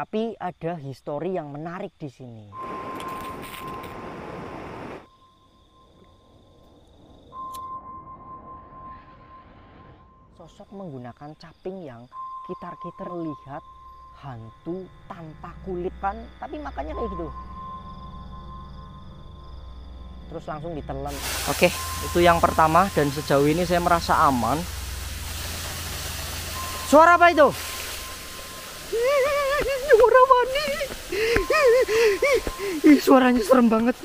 Tapi ada histori yang menarik di sini. Sosok menggunakan caping yang kita lihat hantu tanpa kulit kan, tapi makanya kayak gitu. Terus langsung ditelan. Oke, itu yang pertama dan sejauh ini saya merasa aman. Suara apa itu? Suara mani. Suaranya serem banget.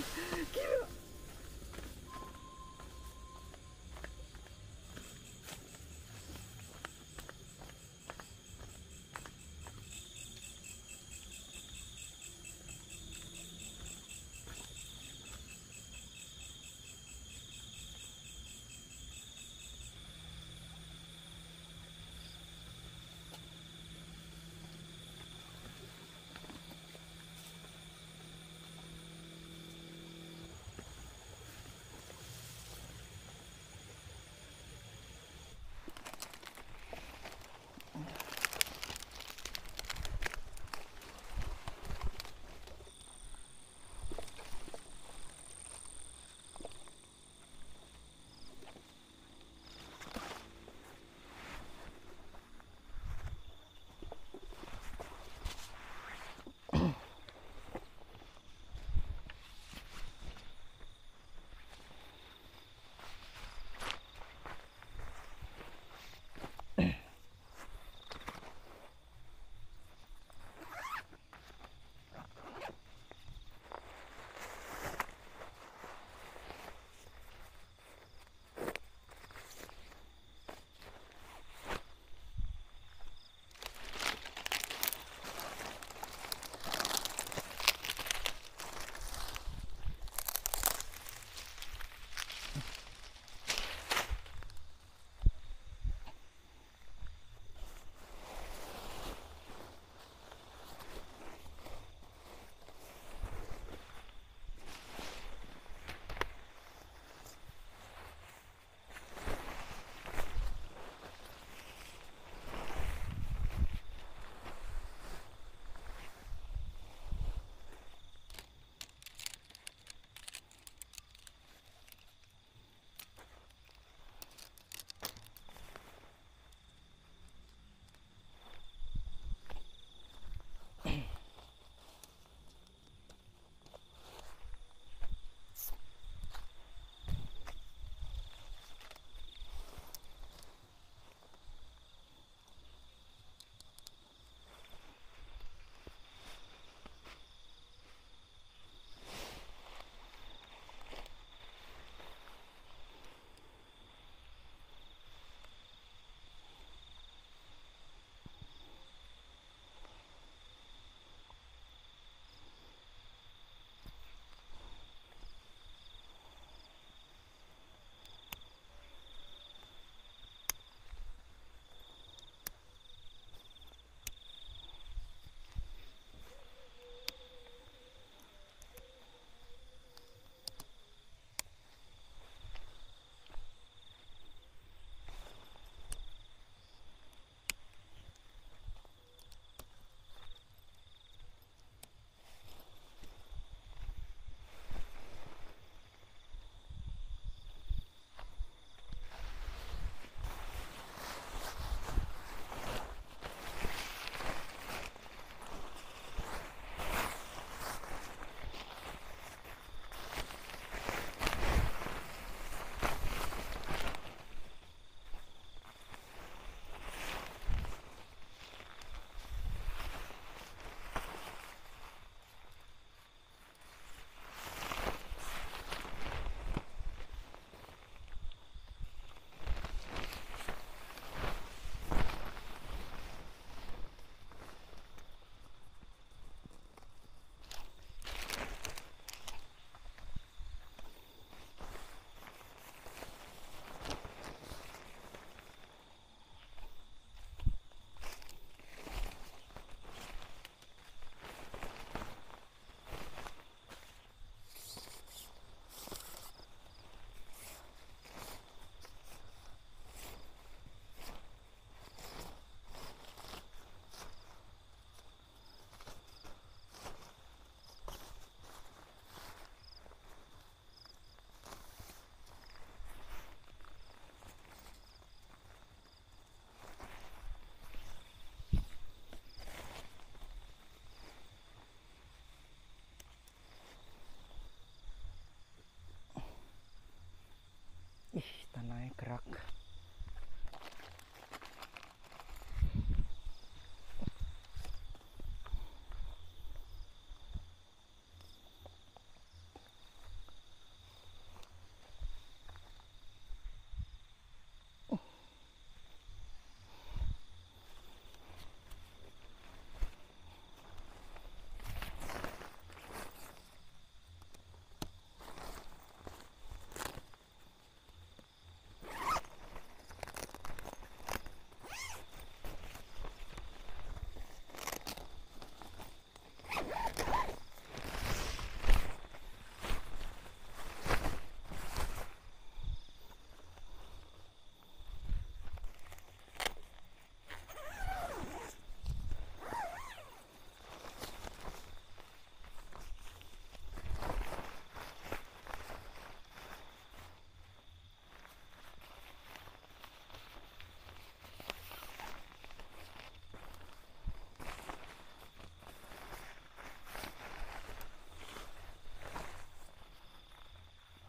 gerak.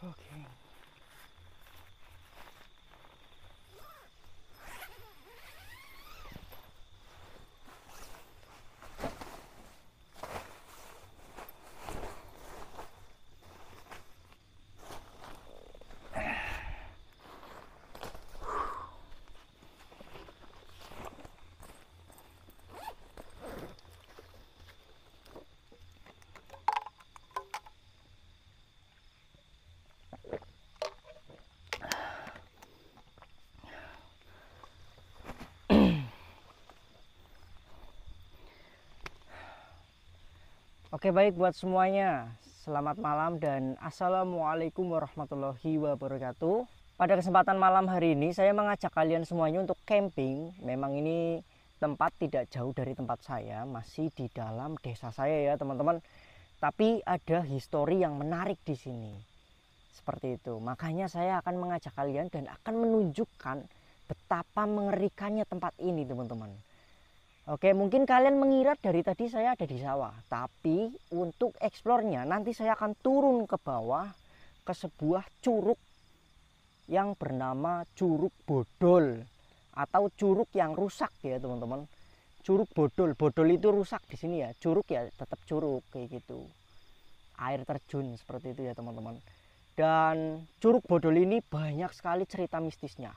Oke. Oke, baik buat semuanya. Selamat malam dan assalamualaikum warahmatullahi wabarakatuh. Pada kesempatan malam hari ini saya mengajak kalian semuanya untuk camping. Memang ini tempat tidak jauh dari tempat saya, masih di dalam desa saya ya teman-teman. Tapi ada histori yang menarik di sini. Seperti itu. Makanya saya akan mengajak kalian dan akan menunjukkan betapa mengerikannya tempat ini teman-teman. Oke, mungkin kalian mengira dari tadi saya ada di sawah, tapi untuk eksplornya nanti saya akan turun ke bawah ke sebuah curug yang bernama Curug Bodol atau curug yang rusak ya teman-teman. Curug Bodol, Bodol itu rusak di sini ya, curug ya tetap curug kayak gitu. Air terjun seperti itu ya teman-teman. Dan Curug Bodol ini banyak sekali cerita mistisnya.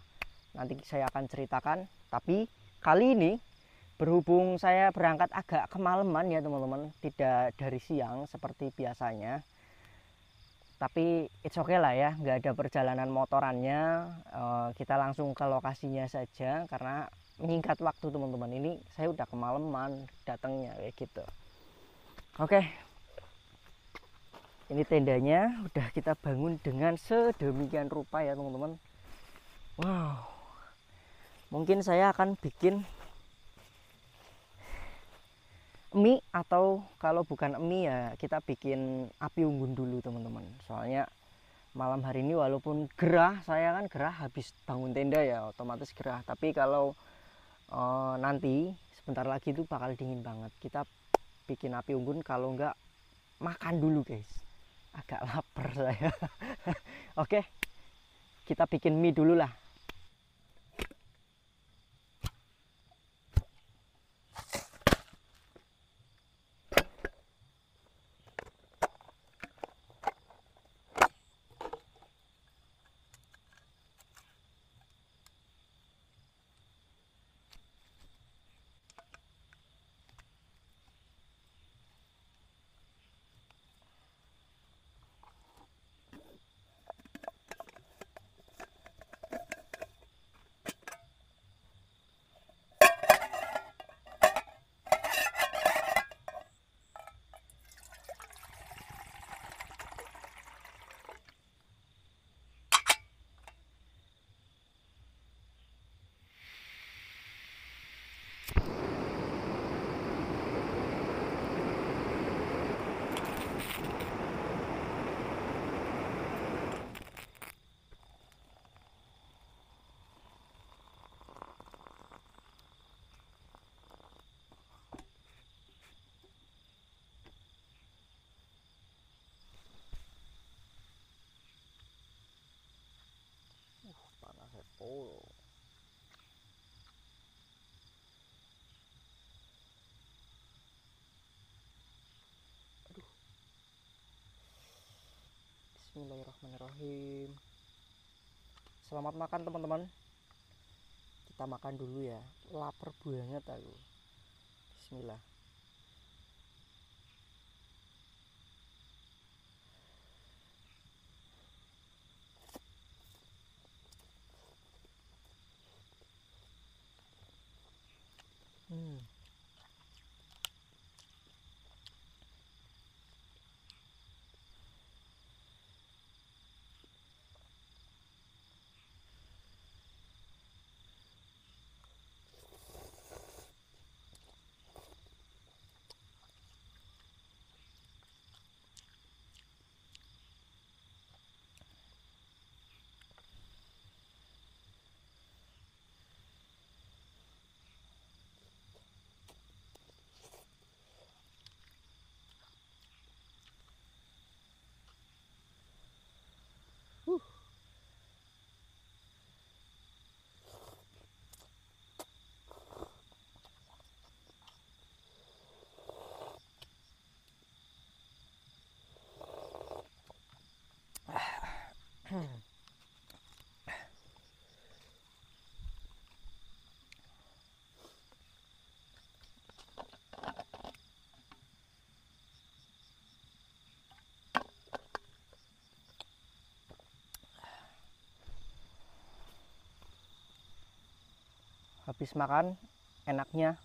Nanti saya akan ceritakan, tapi kali ini berhubung saya berangkat agak kemalaman ya teman-teman, tidak dari siang seperti biasanya, tapi it's okay lah ya, nggak ada perjalanan motorannya. Kita langsung ke lokasinya saja karena menyingkat waktu teman-teman. Ini saya udah kemalaman datangnya kayak gitu. Oke, ini tendanya udah kita bangun dengan sedemikian rupa ya teman-teman. Wow, mungkin saya akan bikin mie, atau kalau bukan mie ya kita bikin api unggun dulu teman-teman. Soalnya malam hari ini walaupun gerah, saya kan gerah habis bangun tenda ya, otomatis gerah. Tapi kalau nanti sebentar lagi itu bakal dingin banget, kita bikin api unggun. Kalau enggak makan dulu guys, agak lapar saya. Oke, kita bikin mie dulu lah. Bismillahirrahmanirrahim. Selamat makan teman-teman. Kita makan dulu ya. Lapar banget aku. Bismillah. Habis makan enaknya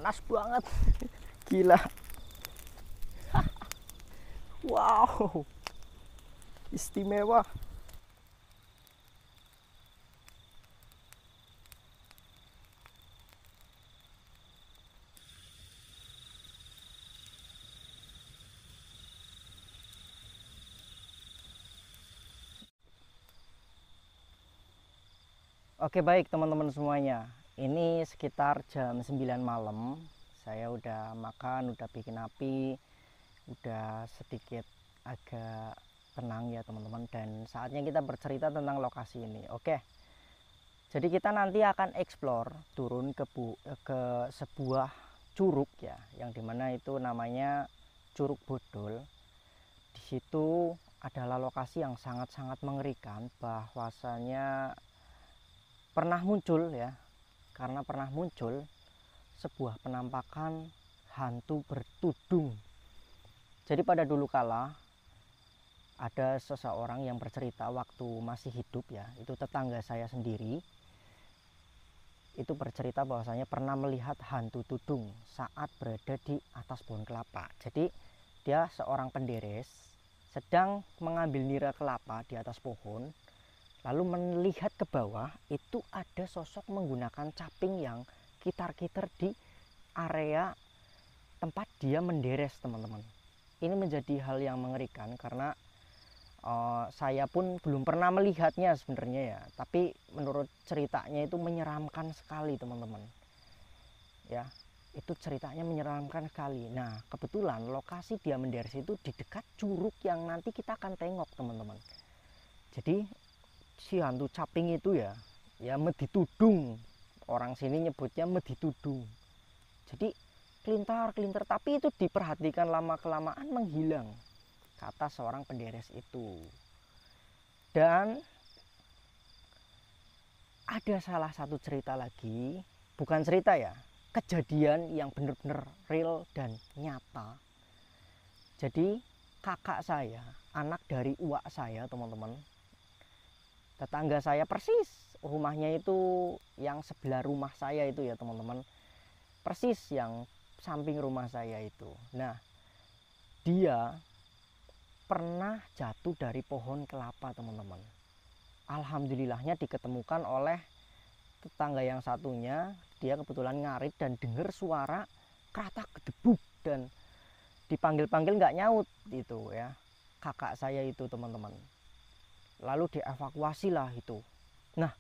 panas banget. Gila. Wow, istimewa. Oke, baik teman-teman semuanya. Ini sekitar jam 9 malam. Saya udah makan, udah bikin api, udah sedikit agak tenang ya teman-teman. Dan saatnya kita bercerita tentang lokasi ini. Oke. Jadi kita nanti akan explore turun ke sebuah curug ya, yang dimana itu namanya Curug Bodol. Di situ adalah lokasi yang sangat-sangat mengerikan, bahwasanya pernah muncul ya, karena pernah muncul sebuah penampakan hantu bertudung. Jadi pada dulu kala ada seseorang yang bercerita waktu masih hidup ya, itu tetangga saya sendiri, itu bercerita bahwasanya pernah melihat hantu tudung saat berada di atas pohon kelapa. Jadi dia seorang penderes sedang mengambil nira kelapa di atas pohon, lalu melihat ke bawah, itu ada sosok menggunakan caping yang kitar-kitar di area tempat dia menderes teman-teman. Ini menjadi hal yang mengerikan karena saya pun belum pernah melihatnya sebenarnya ya, tapi menurut ceritanya itu menyeramkan sekali teman-teman ya, itu ceritanya menyeramkan sekali. Nah kebetulan lokasi dia menderes itu di dekat curug yang nanti kita akan tengok teman-teman. Jadi si hantu caping itu ya medhi tudung, orang sini nyebutnya medhi tudung. Jadi kelintar tapi itu diperhatikan lama kelamaan menghilang, kata seorang penderes itu. Dan ada salah satu cerita lagi, bukan cerita ya, kejadian yang benar-benar real dan nyata. Jadi kakak saya, anak dari uak saya teman-teman. Tetangga saya persis, rumahnya itu yang sebelah rumah saya itu ya teman-teman, persis yang samping rumah saya itu. Nah, dia pernah jatuh dari pohon kelapa teman-teman. Alhamdulillahnya diketemukan oleh tetangga yang satunya. Dia kebetulan ngarit dan dengar suara kratak gedebuk dan dipanggil-panggil nggak nyaut itu ya, kakak saya itu teman-teman. Lalu dievakuasi lah itu. Nah,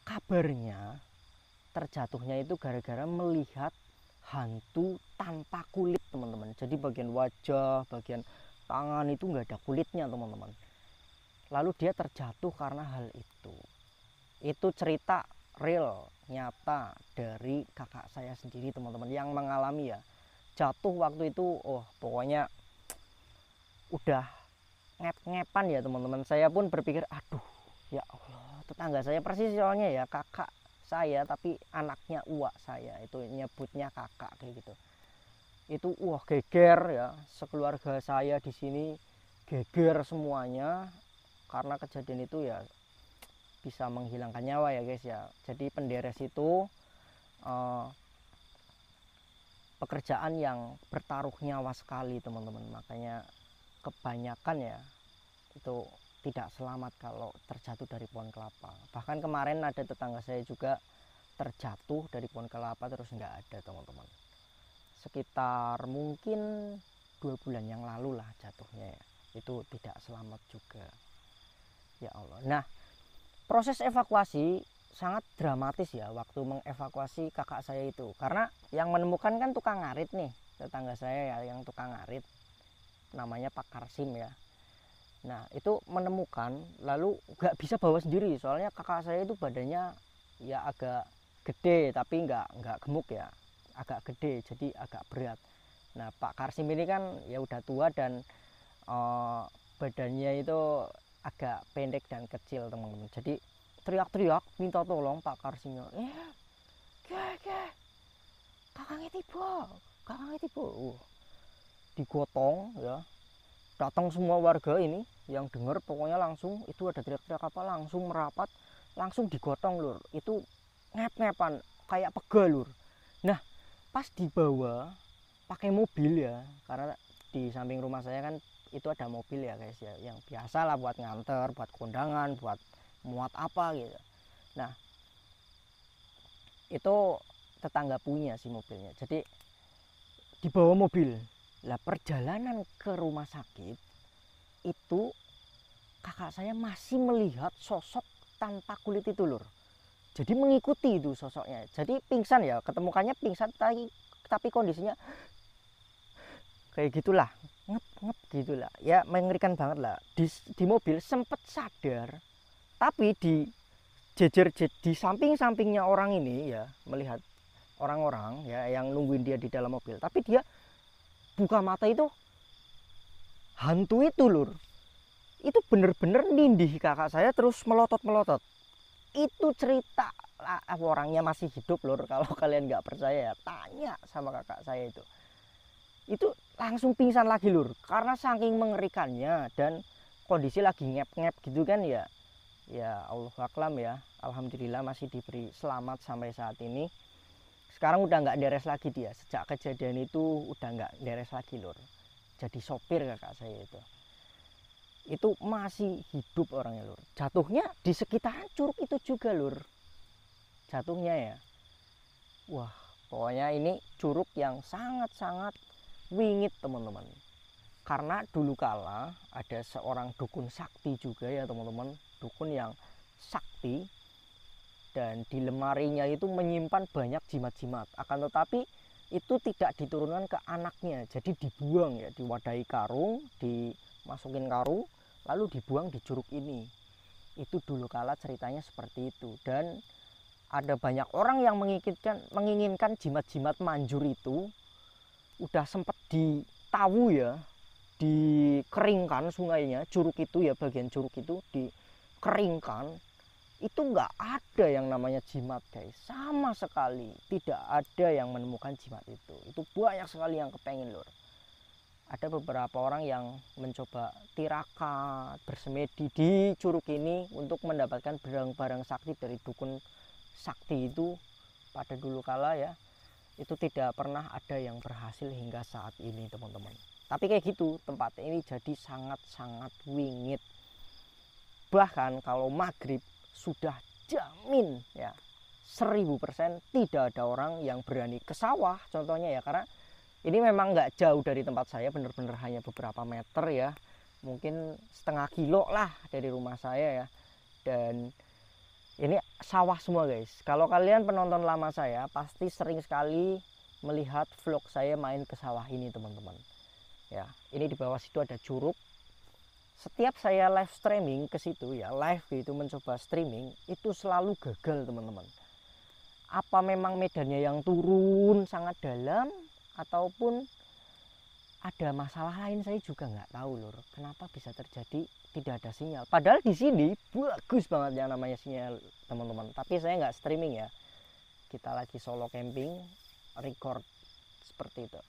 kabarnya terjatuhnya itu gara-gara melihat hantu tanpa kulit teman-teman. Jadi bagian wajah, bagian tangan itu nggak ada kulitnya teman-teman. Lalu dia terjatuh karena hal itu. Itu cerita real, nyata dari kakak saya sendiri teman-teman yang mengalami ya. Jatuh waktu itu, oh pokoknya udah ngep-ngepan ya teman-teman. Saya pun berpikir, aduh ya Allah, tetangga saya persis soalnya ya, kakak saya tapi anaknya uak saya, itu nyebutnya kakak kayak gitu. Itu wah geger ya, sekeluarga saya di sini geger semuanya karena kejadian itu ya bisa menghilangkan nyawa ya guys ya. Jadi penderes itu pekerjaan yang bertaruh nyawa sekali teman-teman, makanya kebanyakan ya itu tidak selamat kalau terjatuh dari pohon kelapa. Bahkan kemarin ada tetangga saya juga terjatuh dari pohon kelapa terus nggak ada teman-teman. Sekitar mungkin 2 bulan yang lalu lah jatuhnya ya. Itu tidak selamat juga. Ya Allah. Nah, proses evakuasi sangat dramatis ya waktu mengevakuasi kakak saya itu. Karena yang menemukan kan tukang ngarit nih, tetangga saya ya yang tukang ngarit. Namanya Pak Karsim ya. Nah, itu menemukan lalu nggak bisa bawa sendiri. Soalnya kakak saya itu badannya ya agak gede tapi nggak gemuk ya. Agak gede jadi agak berat. Nah, Pak Karsim ini kan ya udah tua dan badannya itu agak pendek dan kecil teman-teman. Jadi teriak-teriak minta tolong Pak Karsimnya. Kakangnya tiba, kakangnya tiba. Digotong ya. Datang semua warga ini yang dengar pokoknya langsung itu ada teriak-teriak apa langsung merapat, langsung digotong lur. Itu ngep-ngepan kayak pegal lur. Nah, pas dibawa pakai mobil ya, karena di samping rumah saya kan itu ada mobil ya guys ya, yang biasa lah buat nganter, buat kondangan, buat muat apa gitu. Nah, itu tetangga punya sih mobilnya, jadi dibawa mobil lah. Perjalanan ke rumah sakit itu kakak saya masih melihat sosok tanpa kulit itu lur. Jadi mengikuti itu sosoknya. Jadi pingsan ya, ketemukannya pingsan tapi kondisinya kayak gitulah, ngep gitulah ya, mengerikan banget lah. Di mobil sempet sadar tapi di di samping-sampingnya orang ini ya, melihat orang-orang ya yang nungguin dia di dalam mobil, tapi dia buka mata itu hantu itu lur. Itu bener-bener nindih kakak saya terus melotot-melotot. Itu cerita orangnya masih hidup lur. Kalau kalian nggak percaya ya tanya sama kakak saya itu langsung pingsan lagi lur, karena saking mengerikannya dan kondisi lagi ngep-ngep gitu kan ya. Ya Allah aklam ya, alhamdulillah masih diberi selamat sampai saat ini. Sekarang udah nggak deres lagi dia, sejak kejadian itu udah nggak deres lagi lur. Jadi sopir kakak saya itu masih hidup orangnya lur. Jatuhnya di sekitaran curug itu juga lur, jatuhnya ya. Wah pokoknya ini curug yang sangat-sangat wingit teman-teman. Karena dulu kala ada seorang dukun sakti juga ya teman-teman, dukun yang sakti, dan di lemarinya itu menyimpan banyak jimat-jimat. Akan tetapi itu tidak diturunkan ke anaknya, jadi dibuang ya, diwadahi karung, dimasukin karung, lalu dibuang di curug ini. Itu dulu kala ceritanya seperti itu. Dan ada banyak orang yang menginginkan jimat-jimat manjur itu. Udah sempat ditahu ya, dikeringkan sungainya, curug itu ya, bagian curug itu dikeringkan. Itu nggak ada yang namanya jimat guys, sama sekali tidak ada yang menemukan jimat itu banyak sekali yang kepengen lur. ada beberapa orang yang mencoba tirakat, bersemedi di curug ini untuk mendapatkan barang-barang sakti dari dukun sakti itu pada dulu kala ya. Itu tidak pernah ada yang berhasil hingga saat ini teman-teman. Tapi kayak gitu, tempat ini jadi sangat-sangat wingit. Bahkan kalau maghrib sudah jamin ya 1000% tidak ada orang yang berani ke sawah contohnya ya, karena ini memang nggak jauh dari tempat saya, bener-bener hanya beberapa meter ya, mungkin setengah kilo lah dari rumah saya ya. Dan ini sawah semua guys. Kalau kalian penonton lama saya pasti sering sekali melihat vlog saya main ke sawah ini teman-teman ya. Ini di bawah situ ada curug. Setiap saya live streaming ke situ ya, live gitu mencoba streaming, itu selalu gagal teman-teman. Apa memang medannya yang turun sangat dalam ataupun ada masalah lain, saya juga nggak tahu lur. Kenapa bisa terjadi tidak ada sinyal? Padahal di sini bagus banget yang namanya sinyal teman-teman. Tapi saya nggak streaming ya. Kita lagi solo camping, record seperti itu.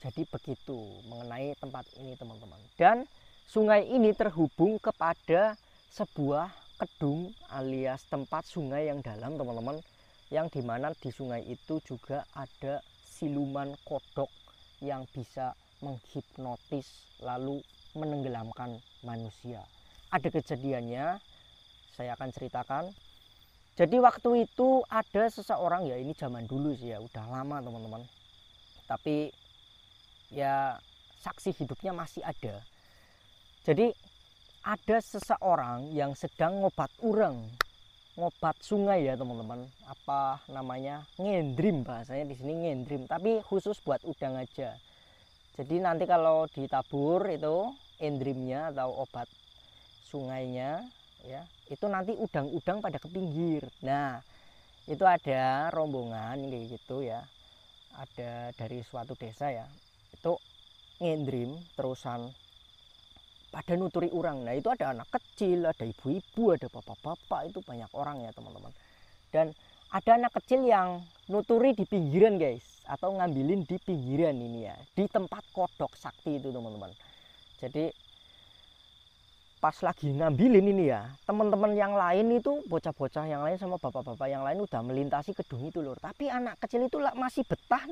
Jadi begitu mengenai tempat ini teman-teman. Dan sungai ini terhubung kepada sebuah kedung alias tempat sungai yang dalam teman-teman, yang dimana di sungai itu juga ada siluman kodok yang bisa menghipnotis lalu menenggelamkan manusia. Ada kejadiannya, saya akan ceritakan. Jadi waktu itu ada seseorang ya, ini zaman dulu sih ya, udah lama teman-teman, tapi ya saksi hidupnya masih ada. Jadi ada seseorang yang sedang ngobat urang, ngobat sungai ya teman-teman. Apa namanya? Ngendrim bahasanya di sini, ngendrim, tapi khusus buat udang aja. Jadi nanti kalau ditabur itu endrimnya atau obat sungainya ya, itu nanti udang-udang pada ke pinggir. Nah, itu ada rombongan kayak gitu ya. Ada dari suatu desa ya. Itu ngendrim terusan pada nuturi orang. Nah itu ada anak kecil, ada ibu-ibu, ada bapak-bapak, itu banyak orang ya teman-teman. Dan ada anak kecil yang nuturi di pinggiran guys, atau ngambilin di pinggiran ini ya, di tempat kodok sakti itu teman-teman. Jadi pas lagi ngambilin ini ya, teman-teman yang lain itu, bocah-bocah yang lain sama bapak-bapak yang lain udah melintasi gedung itu lur. Tapi anak kecil itu masih betah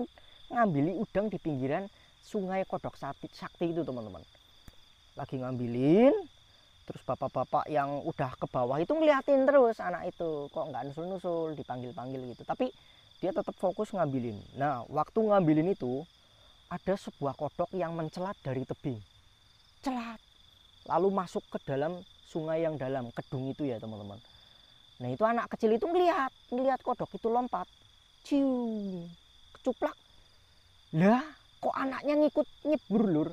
ngambili udang di pinggiran sungai kodok sakti itu teman-teman. Lagi ngambilin, terus bapak-bapak yang udah ke bawah itu ngeliatin terus anak itu, kok nggak nusul-nusul, dipanggil-panggil gitu, tapi dia tetap fokus ngambilin. Nah waktu ngambilin itu ada sebuah kodok yang mencelat dari tebing, celat, lalu masuk ke dalam sungai yang dalam kedung itu ya teman-teman. Nah itu anak kecil itu ngeliat kodok itu lompat, cium, kecuplak, lah kok anaknya ngikut nyebur lur.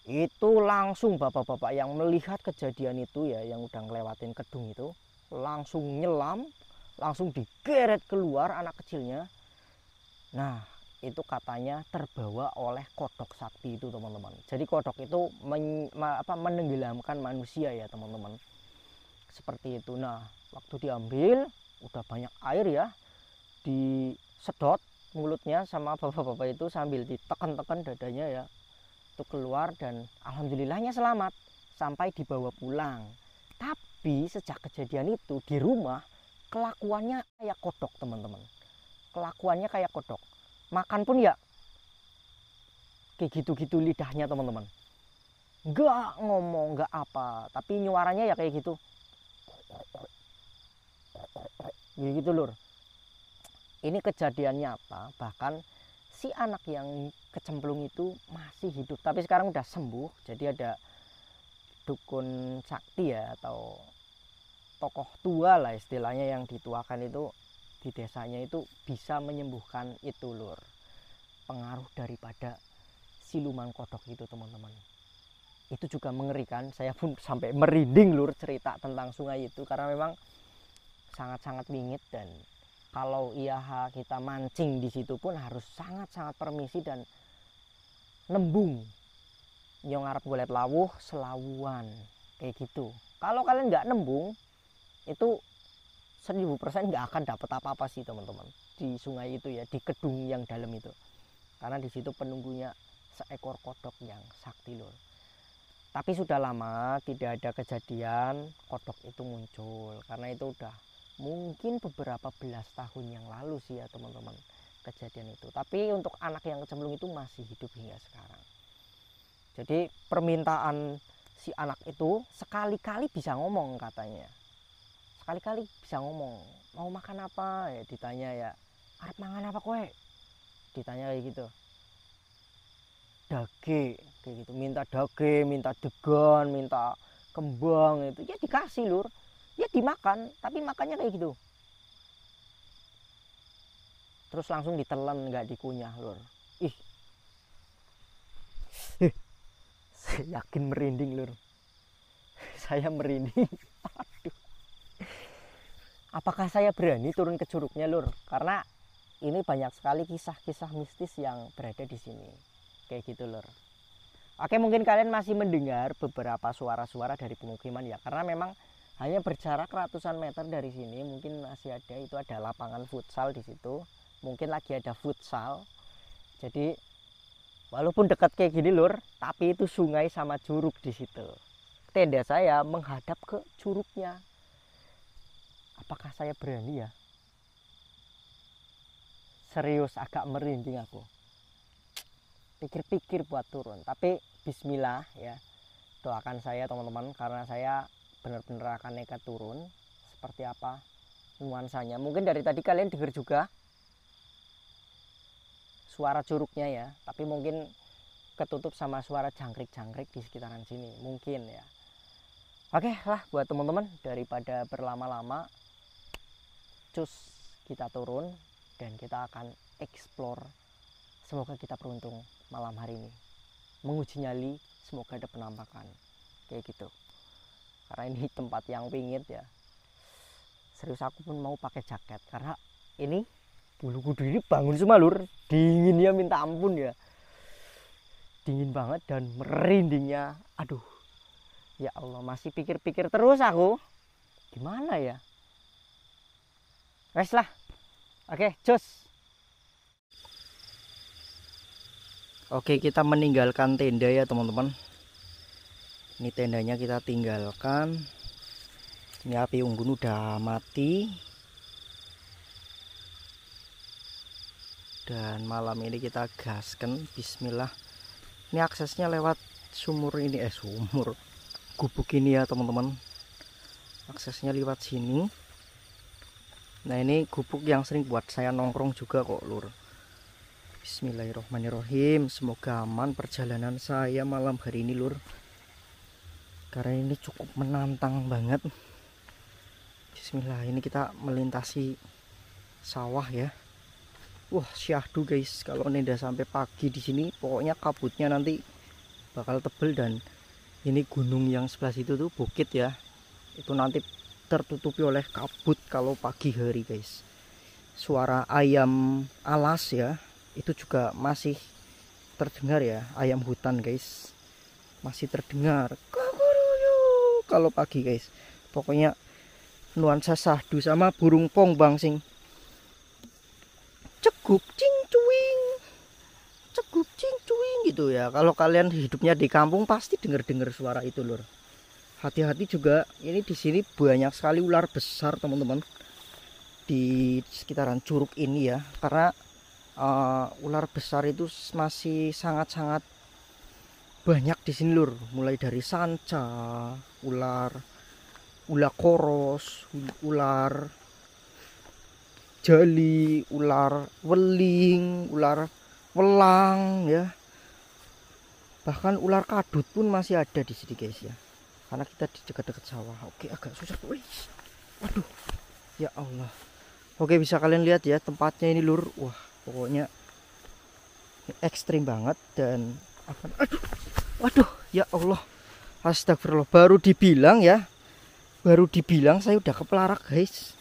Itu langsung bapak-bapak yang melihat kejadian itu ya, yang udah ngelewatin kedung itu, langsung nyelam, langsung digeret keluar anak kecilnya. Nah itu katanya terbawa oleh kodok sakti itu teman-teman. Jadi kodok itu menenggelamkan manusia ya teman-teman, seperti itu. Nah waktu diambil udah banyak air ya, disedot mulutnya sama bapak-bapak itu sambil ditekan-tekan dadanya ya, itu keluar, dan alhamdulillahnya selamat sampai dibawa pulang. Tapi sejak kejadian itu di rumah kelakuannya kayak kodok teman-teman, kelakuannya kayak kodok. Makan pun ya kayak gitu-gitu lidahnya teman-teman, nggak ngomong nggak apa, tapi nyuaranya ya kayak gitu gitu lur. Ini kejadian nyata, bahkan si anak yang kecemplung itu masih hidup, tapi sekarang udah sembuh. Jadi ada dukun sakti ya, atau tokoh tua lah istilahnya, yang dituakan itu di desanya itu bisa menyembuhkan itu lur, pengaruh daripada siluman kodok itu teman-teman. Itu juga mengerikan, saya pun sampai merinding lur cerita tentang sungai itu, karena memang sangat-sangat wingit. Dan kalau iya kita mancing di situ pun harus sangat-sangat permisi dan nembung, yang ngarep golet lawuh selawuan kayak gitu. Kalau kalian nggak nembung itu 1000% nggak akan dapat apa-apa sih teman-teman di sungai itu ya, di kedung yang dalam itu, karena di situ penunggunya seekor kodok yang sakti lur. Tapi sudah lama tidak ada kejadian kodok itu muncul, karena itu udah mungkin beberapa belas tahun yang lalu sih ya teman-teman kejadian itu. Tapi untuk anak yang kecemplung itu masih hidup hingga sekarang. Jadi permintaan si anak itu sekali-kali bisa ngomong katanya. Sekali-kali bisa ngomong, mau makan apa ya, ditanya ya, arep mangan apa kowe, ditanya kayak gitu. Dage kayak gitu, minta dage, minta degan, minta kembang, itu ya dikasih lur, ya dimakan, tapi makannya kayak gitu, terus langsung ditelan, nggak dikunyah lur. Ih, saya yakin merinding lur, saya merinding. Aduh, apakah saya berani turun ke curugnya lur, karena ini banyak sekali kisah-kisah mistis yang berada di sini kayak gitu lur. Oke, mungkin kalian masih mendengar beberapa suara-suara dari pemukiman ya, karena memang hanya berjarak ratusan meter dari sini. Mungkin masih ada, itu ada lapangan futsal di situ, mungkin lagi ada futsal. Jadi walaupun dekat kayak gini lur, tapi itu sungai sama curug di situ. Tenda saya menghadap ke curugnya. Apakah saya berani ya? Serius agak merinding aku. Pikir-pikir buat turun, tapi bismillah ya, doakan saya teman-teman, karena saya benar-benar akan nekat turun. Seperti apa nuansanya, mungkin dari tadi kalian dengar juga suara curugnya ya, tapi mungkin ketutup sama suara jangkrik-jangkrik di sekitaran sini mungkin ya. Oke lah buat teman-teman, daripada berlama-lama, cus kita turun dan kita akan explore. Semoga kita beruntung malam hari ini menguji nyali, semoga ada penampakan kayak gitu, karena ini tempat yang pingit ya. Serius aku pun mau pakai jaket, karena ini bulu kudu ini bangun semua lur, dingin ya minta ampun ya, dingin banget dan merindingnya. Aduh ya Allah, masih pikir-pikir terus aku gimana ya. Wes lah, oke cus. Oke, kita meninggalkan tenda ya teman-teman. Ini tendanya kita tinggalkan. Ini api unggun udah mati. Dan malam ini kita gaskan, bismillah. Ini aksesnya lewat sumur ini, sumur gubuk ini ya teman-teman. Aksesnya lewat sini. Nah ini gubuk yang sering buat saya nongkrong juga kok lur. Bismillahirrohmanirrohim. Semoga aman perjalanan saya malam hari ini lur, karena ini cukup menantang banget. Bismillah, ini kita melintasi sawah ya. Wah syahdu guys, kalau nenda sampai pagi di sini pokoknya kabutnya nanti bakal tebel. Dan ini gunung yang sebelah situ tuh bukit ya, itu nanti tertutupi oleh kabut kalau pagi hari guys. Suara ayam alas ya, itu juga masih terdengar ya, ayam hutan guys, masih terdengar kalau pagi guys. Pokoknya nuansa sahdu sama burung pongbang sing cegup cing cuing, cegup cing cuing gitu ya. Kalau kalian hidupnya di kampung pasti dengar-dengar suara itu lur. Hati-hati juga, ini di sini banyak sekali ular besar teman-teman di sekitaran curug ini ya, karena ular besar itu masih sangat-sangat banyak di sini lur. Mulai dari sanca, ular koros, ular jali, ular weling, ular welang ya. Bahkan ular kadut pun masih ada di sini guys ya, karena kita di dekat-dekat sawah. Oke, agak susah. Waduh ya Allah. Oke, bisa kalian lihat ya tempatnya ini lur. Wah pokoknya ekstrim banget. Dan waduh ya Allah, astagfirullah, baru dibilang saya udah kepelarak guys,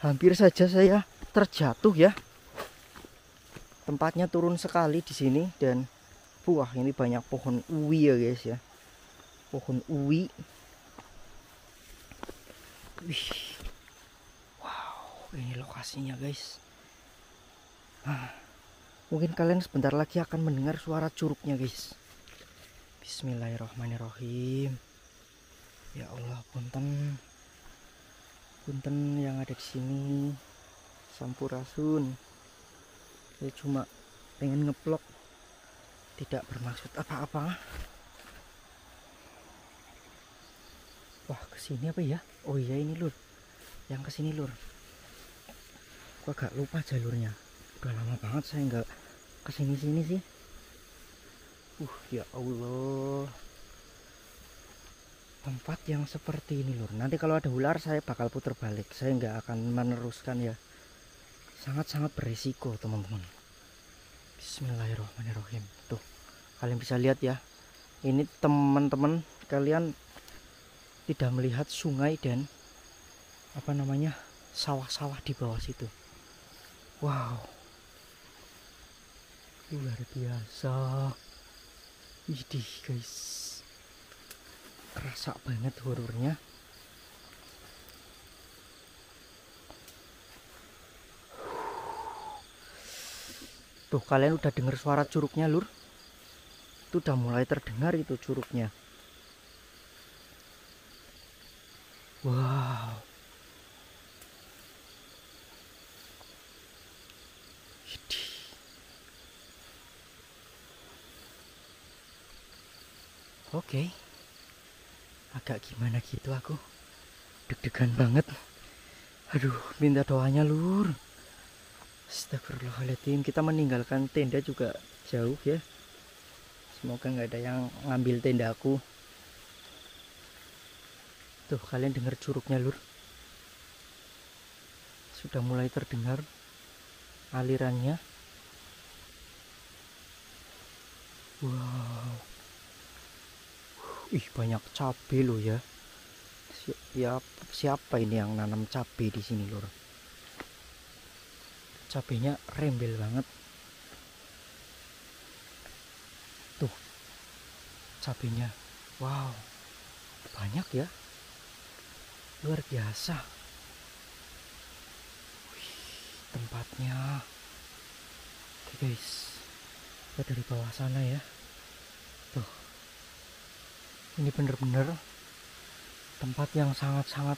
hampir saja saya terjatuh ya. Tempatnya turun sekali di sini. Dan wah ini banyak pohon uwi ya guys ya, pohon uwi. Wih, wow, ini lokasinya guys. Mungkin kalian sebentar lagi akan mendengar suara curugnya guys. Bismillahirrahmanirrahim. Ya Allah, punten yang ada di sini. Sampurasun. Saya cuma pengen ngeplok, tidak bermaksud apa-apa. Wah, kesini apa ya? Oh iya, ini lur, yang kesini lur. Kok agak lupa jalurnya. Udah lama banget saya nggak kesini-sini sih. Ya Allah, tempat yang seperti ini lur. Nanti kalau ada ular saya bakal putar balik. Saya nggak akan meneruskan ya. Sangat-sangat berisiko teman-teman. Bismillahirrahmanirrahim. Tuh, kalian bisa lihat ya. Ini teman-teman, kalian tidak melihat sungai dan apa namanya, sawah-sawah di bawah situ. Wow, luar biasa. Widih guys, kerasa banget horornya. Tuh, kalian udah dengar suara curugnya lur. Itu udah mulai terdengar itu curugnya. Wow, oke. Agak gimana gitu aku, deg-degan banget. Aduh, minta doanya lur. Astagfirullahaladzim. Kita meninggalkan tenda juga jauh ya. Semoga nggak ada yang ngambil tendaku. Tuh, kalian dengar curugnya lur. Sudah mulai terdengar alirannya. Wow. Ih, banyak cabai loh ya. Siapa ini yang nanam cabai di sini lur? Cabainya rembel banget. Tuh, cabainya. Wow, banyak ya. Luar biasa. Wih, tempatnya. Oke guys, kita dari bawah sana ya. Tuh, ini bener-bener tempat yang sangat-sangat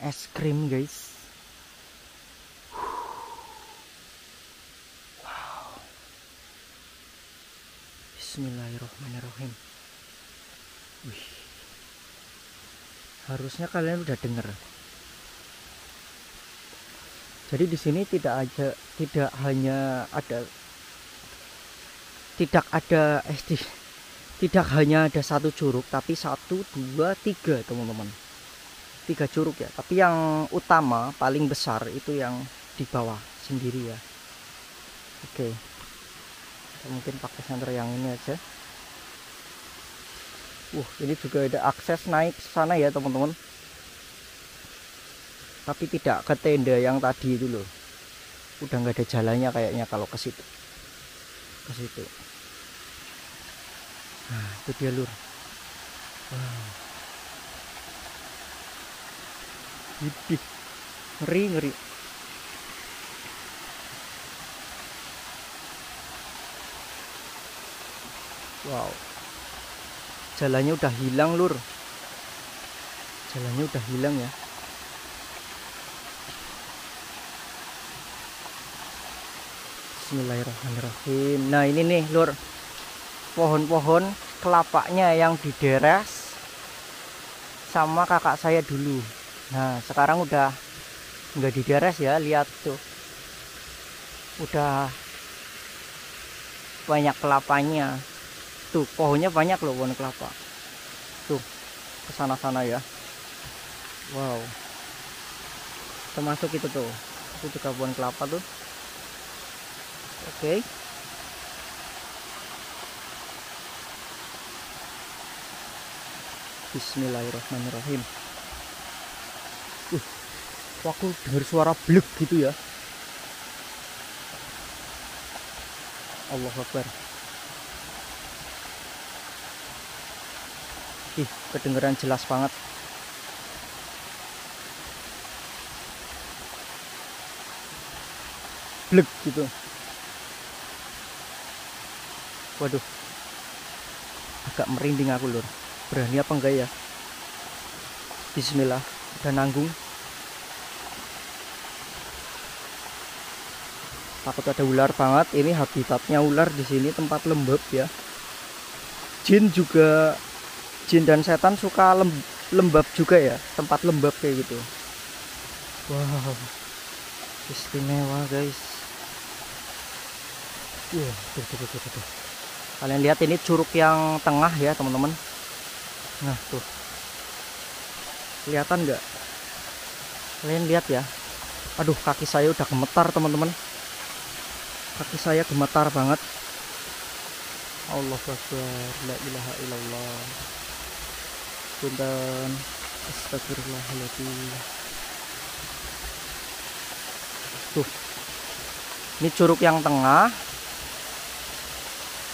es krim guys. Wow. Bismillahirrahmanirrahim. Wih, harusnya kalian udah denger. Jadi di sini tidak hanya ada satu curug, tapi 1, 2, 3 teman-teman. 3 curug ya. Tapi yang utama paling besar itu yang di bawah sendiri ya. Oke. Kita mungkin pakai senter yang ini aja. Ini juga ada akses naik ke sana ya teman-teman. Tapi tidak ke tenda yang tadi itu loh. Udah nggak ada jalannya kayaknya kalau ke situ. Nah, itu dia lur. Wow. Widih, ngeri. Wow, jalannya udah hilang lur. Jalannya udah hilang ya. Bismillahirrahmanirrahim. Nah ini nih lur, pohon-pohon kelapanya yang dideres sama kakak saya dulu. Nah sekarang udah nggak dideres ya, lihat tuh, udah banyak kelapanya. Tuh pohonnya banyak loh, pohon kelapa. Tuh ke sana ya. Wow, termasuk itu tuh, itu juga pohon kelapa tuh. Oke. Bismillahirrahmanirrahim. Aku dengar suara blek gitu ya. Allahu Akbar. Kedengeran jelas banget. Blek gitu. Waduh, agak merinding aku lur. Berani apa enggak ya? Bismillah, udah nanggung. Takut ada ular banget. Ini habitatnya ular di sini, tempat lembab ya. Jin juga, jin dan setan suka lembab juga ya, tempat lembab kayak gitu. Wow, istimewa guys. Tuh. Kalian lihat ini curug yang tengah ya teman-teman. Nah tuh, kelihatan nggak? Kalian lihat ya. Aduh, kaki saya udah gemetar teman-teman. Kaki saya gemetar banget. Allahu Akbar, la ilaha illallah. Punten, astagfirullahaladzim. Tuh, ini curug yang tengah.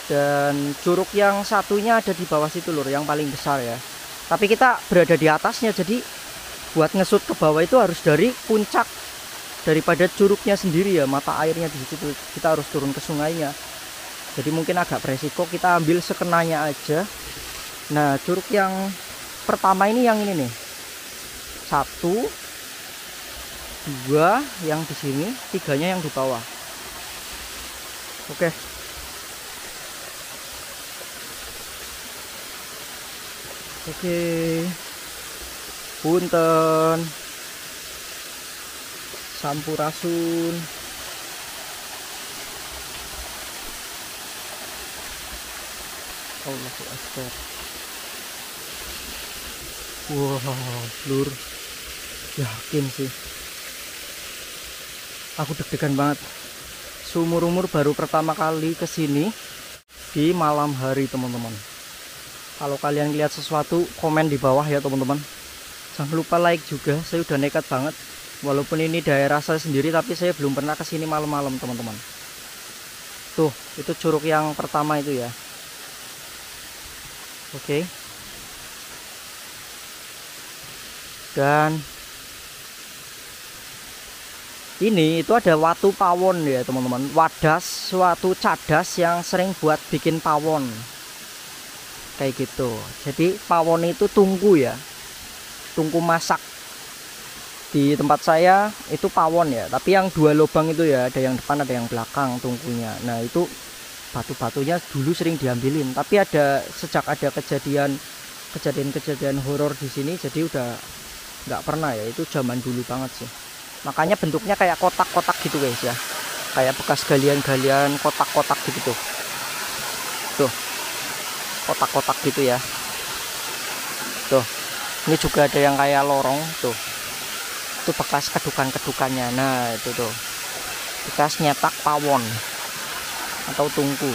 Dan curug yang satunya ada di bawah situ lur, yang paling besar ya. Tapi kita berada di atasnya, jadi buat ngesut ke bawah itu harus dari puncak daripada curugnya sendiri ya, mata airnya di situ. Kita harus turun ke sungainya. Jadi mungkin agak beresiko, kita ambil sekenanya aja. Nah, curug yang pertama ini yang ini nih. 1, 2 yang di sini, 3-nya yang di bawah. Oke. Punten. Sampurasun. Allahu Akbar. Wow, lur. Yakin sih. Aku deg-degan banget. Seumur-umur baru pertama kali kesini di malam hari teman-teman. Kalau kalian lihat sesuatu, komen di bawah ya teman-teman. Jangan lupa like juga. Saya udah nekat banget. Walaupun ini daerah saya sendiri, tapi saya belum pernah kesini malam-malam teman-teman. Tuh, itu curug yang pertama itu ya. Oke. Dan ini itu ada watu pawon ya teman-teman. Wadas, suatu cadas yang sering buat bikin pawon. Kayak gitu. Jadi pawon itu tungku ya. Tungku masak. Di tempat saya itu pawon ya, tapi yang 2 lubang itu ya, ada yang depan ada yang belakang tungkunya. Nah itu batu-batunya dulu sering diambilin, tapi sejak ada kejadian horor di sini, jadi udah nggak pernah ya. Itu zaman dulu banget sih. Makanya bentuknya kayak kotak-kotak gitu guys ya, kayak bekas galian-galian kotak-kotak gitu tuh, kotak-kotak gitu ya. Tuh, ini juga ada yang kayak lorong tuh. Itu bekas kedukan-kedukannya. Nah itu tuh bekas nyetak pawon atau tungku.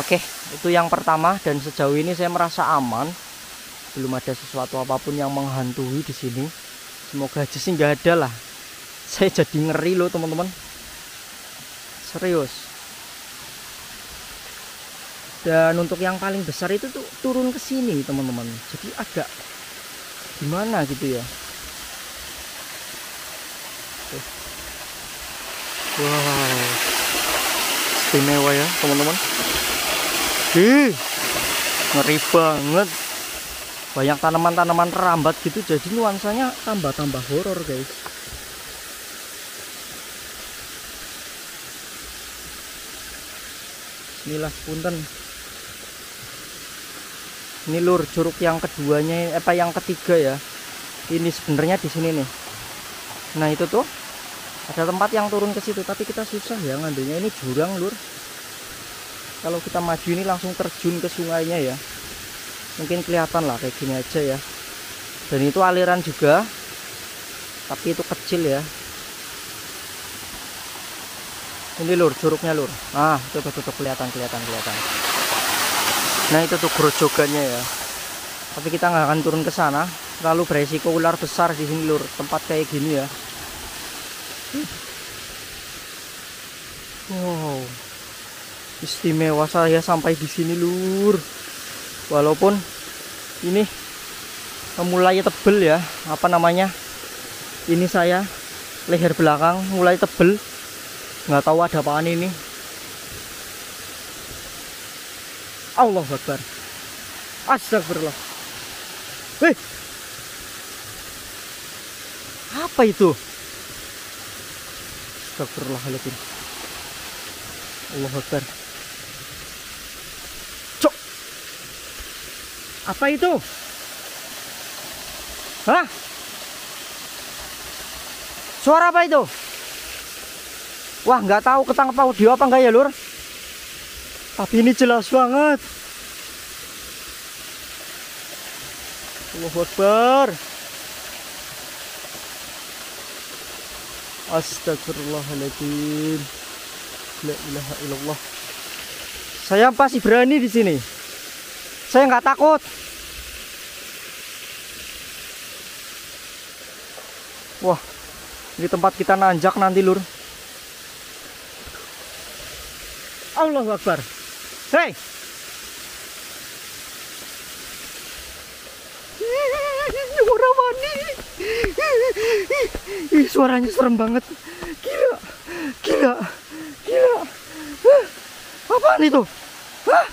Oke, itu yang pertama. Dan sejauh ini saya merasa aman, belum ada sesuatu apapun yang menghantui di sini. Semoga aja sih nggak ada lah. Saya jadi ngeri loh teman-teman, serius. Dan untuk yang paling besar itu tuh turun ke sini teman-teman, jadi agak gimana gitu ya. Wow, istimewa ya teman-teman. Ngeri banget. Banyak tanaman-tanaman rambat gitu, jadi nuansanya tambah-tambah horor guys. Inilah punten. Ini lur, curug yang keduanya, yang ketiga ya. Ini sebenarnya di sini nih. Nah itu tuh ada tempat yang turun ke situ, tapi kita susah ya ngambilnya. Ini jurang lur. Kalau kita maju ini langsung terjun ke sungainya ya. Mungkin kelihatan lah kayak gini aja ya. Dan itu aliran juga, tapi itu kecil ya. Ini lur, curugnya lur. Ah, tuh kelihatan. Nah itu tuh grojogannya ya. Tapi kita nggak akan turun ke sana, terlalu beresiko ular besar di sini lur. Tempat kayak gini ya. Wow, istimewa saya sampai di sini lur. Walaupun ini mulai tebel ya, ini saya leher belakang mulai tebel, nggak tahu ada apaan ini. Allahu Akbar. Astagfirullah. Wih. Apa itu? Astagfirullahaladzim. Allahu Akbar. Cok. Apa itu? Hah? Suara apa itu? Wah, nggak tahu ketangkep audio apa enggak ya, Lur. Tapi ini jelas banget. Allahu Akbar. Astagfirullahaladzim. La ilaha illallah. Saya pasti berani di sini. Saya nggak takut. Wah, ini tempat kita nanjak nanti, Lur. Allahu Akbar. Hei. Suara mani. Suaranya serem banget. Gila. Gila. Gila. Apaan itu? Hah?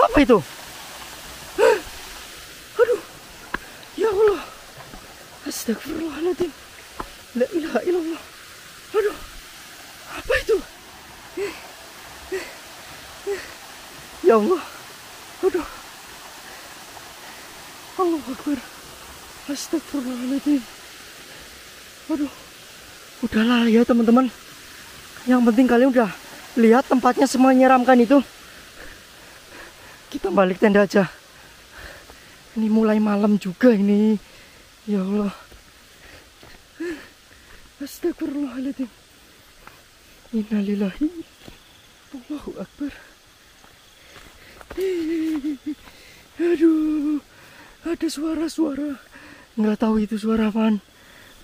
Apa itu? Aduh. Ya Allah. Astagfirullahaladzim. La ilaha illallah. Aduh. Apa itu? Ya Allah. Aduh. Allahu Akbar. Astagfirullahaladzim. Aduh. Udahlah ya teman-teman. Yang penting kalian udah lihat tempatnya semua menyeramkan itu. Kita balik tenda aja. Ini mulai malam juga ini. Ya Allah. Astagfirullahaladzim. Innalillahi. Allahu Akbar. Aduh. Ada suara-suara. Nggak tahu itu suara apaan.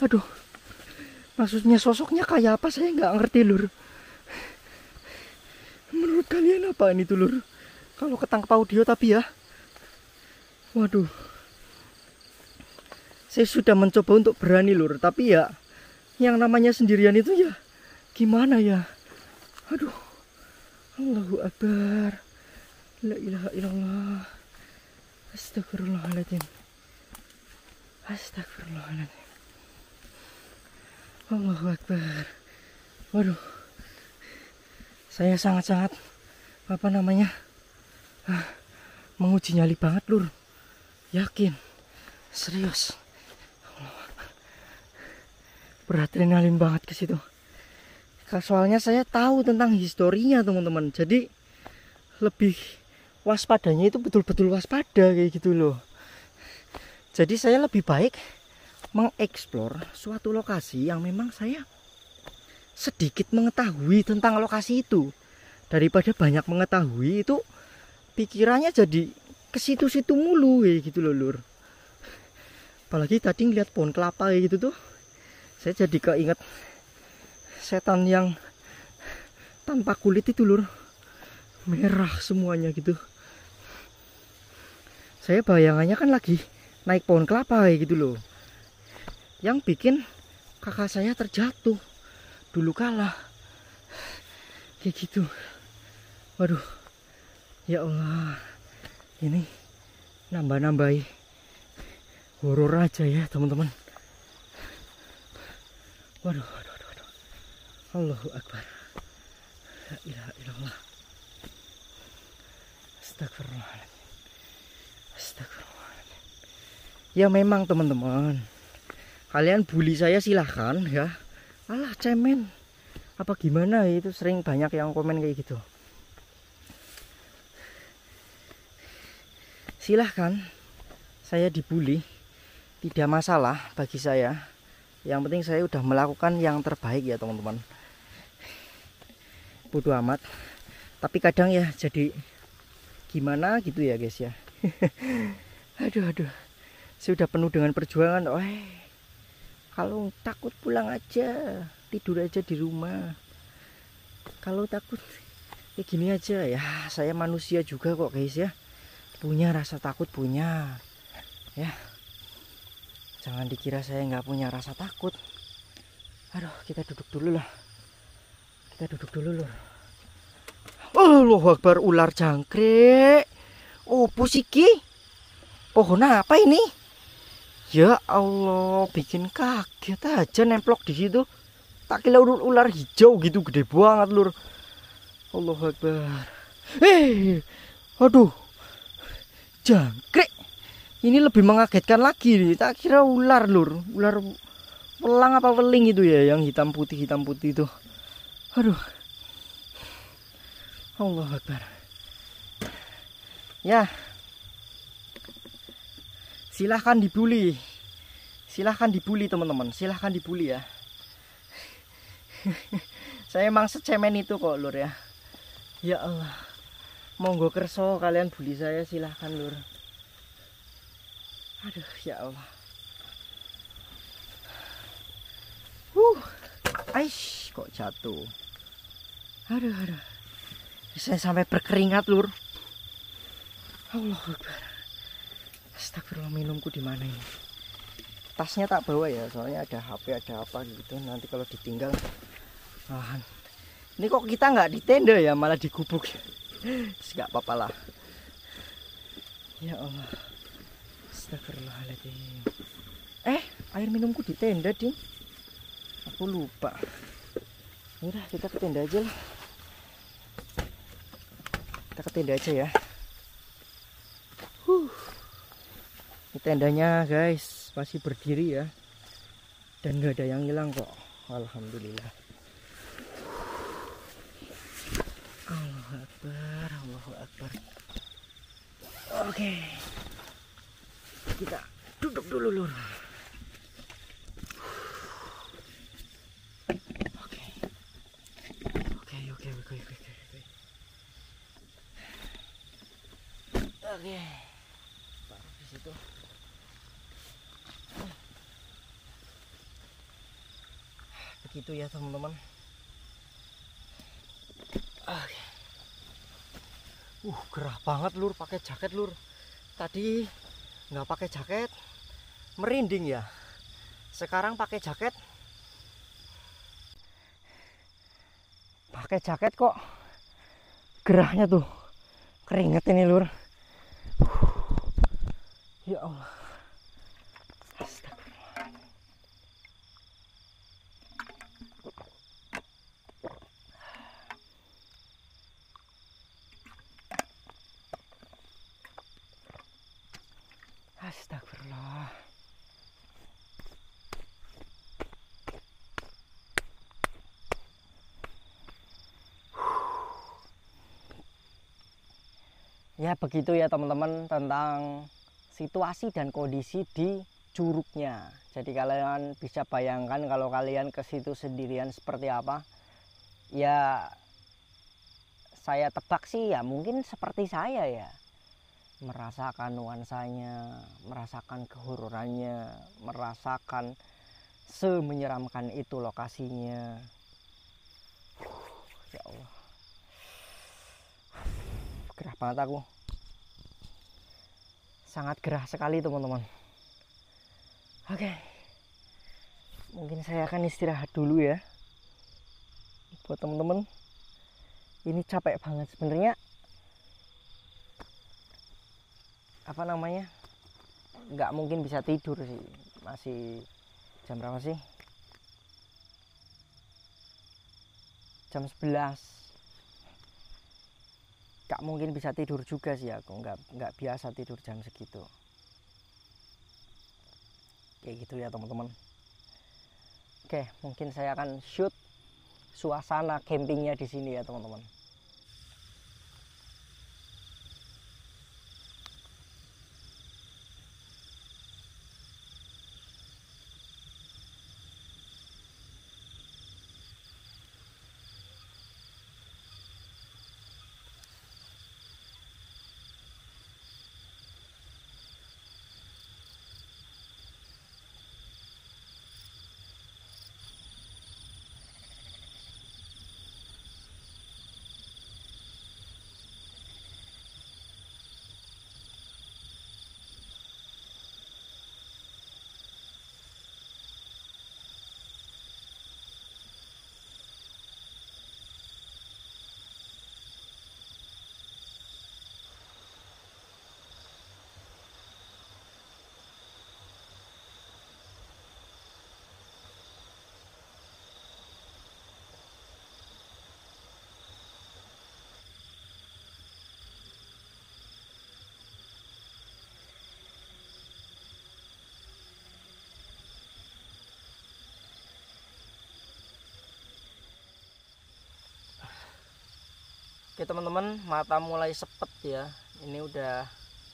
Aduh. Maksudnya sosoknya kayak apa saya nggak ngerti, Lur. Menurut kalian apa ini tuh, Lur? Kalau ketangkep audio tapi ya. Waduh. Saya sudah mencoba untuk berani, Lur, tapi ya yang namanya sendirian itu ya gimana ya? Aduh. Allahu Akbar. La ilaha illallah. Astagfirullahaladzim. Astagfirullahaladzim. Allahu Akbar. Waduh. Saya sangat-sangat menguji nyali banget, Lur. Yakin. Serius. Beradrenalin banget ke situ. Soalnya saya tahu tentang historinya, teman-teman. Jadi lebih waspadanya itu betul-betul waspada kayak gitu loh. Jadi saya lebih baik mengeksplor suatu lokasi yang memang saya sedikit mengetahui tentang lokasi itu daripada banyak mengetahui itu pikirannya jadi ke situ-situ mulu kayak gitu loh, Lur. Apalagi tadi ngeliat pohon kelapa kayak gitu tuh, saya jadi keinget setan yang tanpa kulit itu, Lur. Merah semuanya gitu. Saya bayangannya kan lagi naik pohon kelapa kayak gitu loh. Yang bikin kakak saya terjatuh dulu kala. Kayak gitu. Waduh. Ya Allah. Ini nambah-nambahi horor aja ya, teman-teman. Waduh, waduh, waduh, waduh. Allahu Akbar. La ilaha illallah. Astagfirullahaladzim. Astagfirullahaladzim. Ya memang teman-teman, kalian bully saya silahkan ya. Alah cemen. Apa gimana, itu sering banyak yang komen kayak gitu. Silahkan saya dibully, tidak masalah bagi saya. Yang penting saya udah melakukan yang terbaik ya teman-teman. Bodo amat. Tapi kadang ya jadi gimana gitu ya guys ya. Aduh. Saya udah penuh dengan perjuangan. Kalau takut pulang aja, tidur aja di rumah. Kalau takut ya gini aja ya. Saya manusia juga kok guys ya. Punya rasa takut, punya ya. Jangan dikira saya nggak punya rasa takut. Aduh, kita duduk dulu lah. Kita duduk dulu, Lur. Allahu Akbar, ular jangkrik. Opo siki? Pohon apa ini? Ya Allah, bikin kaget aja nemplok di situ. Tak kira ular hijau gitu, gede banget lur. Allahu Akbar. Aduh, jangkrik. Ini lebih mengagetkan lagi nih. Tak kira ular lur, ular welang apa weling itu ya, yang hitam putih itu. Aduh. Allahu Akbar. Ya. Silahkan dibully. Silahkan dibully teman-teman. Silahkan dibully ya. Saya emang secemen itu kok lur ya. Ya Allah. Monggo kerso kalian bully saya, silahkan lur. Aduh ya Allah. Aish, kok jatuh. Aduh. Saya sampai berkeringat lur. Allahu Akbar. Astagfirullah, minumku di mana ini? Tasnya tak bawa ya, soalnya ada HP, ada apa gitu. Nanti kalau ditinggal malahan. Ini kok kita nggak di tenda ya, malah di gubuk. Nggak apa-apa lah. Ya Allah. Astagfirullahaladzim. Air minumku di tenda, Ding. Aku lupa. Udah, kita ke tenda aja lah. Kita ke tenda aja ya. Ini tendanya guys masih berdiri ya, dan nggak ada yang hilang kok, alhamdulillah. Allahu Akbar, Allahu Akbar. Oke, kita duduk dulu lur. Oke. Taruh di situ. Begitu ya teman-teman. Gerah banget lur, pakai jaket lur. Tadi nggak pakai jaket, merinding ya. Sekarang pakai jaket. Pakai jaket kok gerahnya tuh. Keringet ini lur. Ya Allah. Astagfirullah. Ya begitu ya teman-teman tentang situasi dan kondisi di curugnya. Jadi kalian bisa bayangkan kalau kalian ke situ sendirian seperti apa. Ya saya tebak sih ya mungkin seperti saya ya. Merasakan nuansanya, merasakan kehororannya, merasakan semenyeramkan itu lokasinya. Ya Allah, gerah banget aku, sangat gerah sekali teman-teman. Oke, mungkin saya akan istirahat dulu ya. Buat teman-teman, ini capek banget sebenarnya. Apa namanya, nggak mungkin bisa tidur sih. Masih jam berapa sih? Jam 11. Nggak mungkin bisa tidur juga sih aku. Nggak biasa tidur jam segitu. Kayak gitu ya teman-teman. Oke, mungkin saya akan shoot suasana campingnya di sini ya teman-teman. Oke teman-teman, mata mulai sepet ya. Ini udah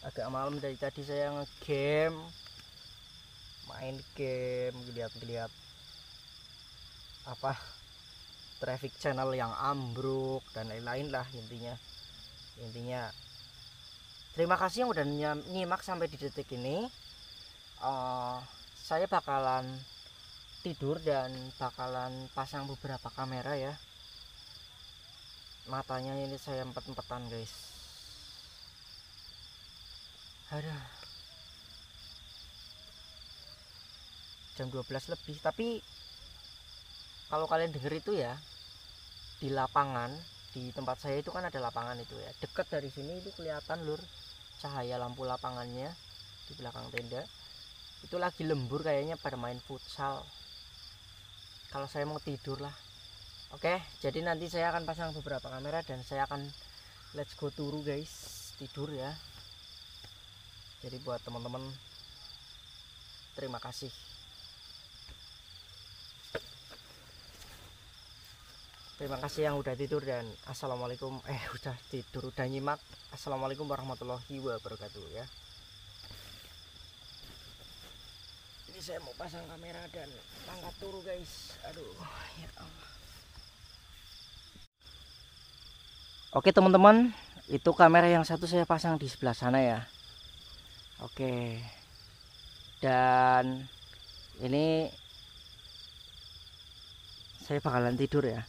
agak malam, dari tadi saya ngegame, main game, lihat-lihat apa traffic channel yang ambruk dan lain-lain lah. Intinya terima kasih yang udah nyimak sampai di detik ini. Saya bakalan tidur dan bakalan pasang beberapa kamera ya. Matanya ini saya empet-empetan guys. Aduh, jam 12 lebih. Tapi kalau kalian denger itu ya, di lapangan, di tempat saya itu kan ada lapangan itu ya, dekat dari sini itu kelihatan lur cahaya lampu lapangannya di belakang tenda. Itu lagi lembur kayaknya, pada main futsal. Kalau saya mau tidur lah. Oke, jadi nanti saya akan pasang beberapa kamera dan saya akan let's go turu guys, tidur ya. Jadi buat teman-teman, terima kasih. Terima kasih yang udah tidur dan assalamualaikum, udah tidur, udah nyimak. Assalamualaikum warahmatullahi wabarakatuh ya. Ini saya mau pasang kamera dan angkat turu guys. Aduh, ya Allah. Oke teman-teman, itu kamera yang satu saya pasang di sebelah sana ya. Oke. Dan ini saya bakalan tidur ya.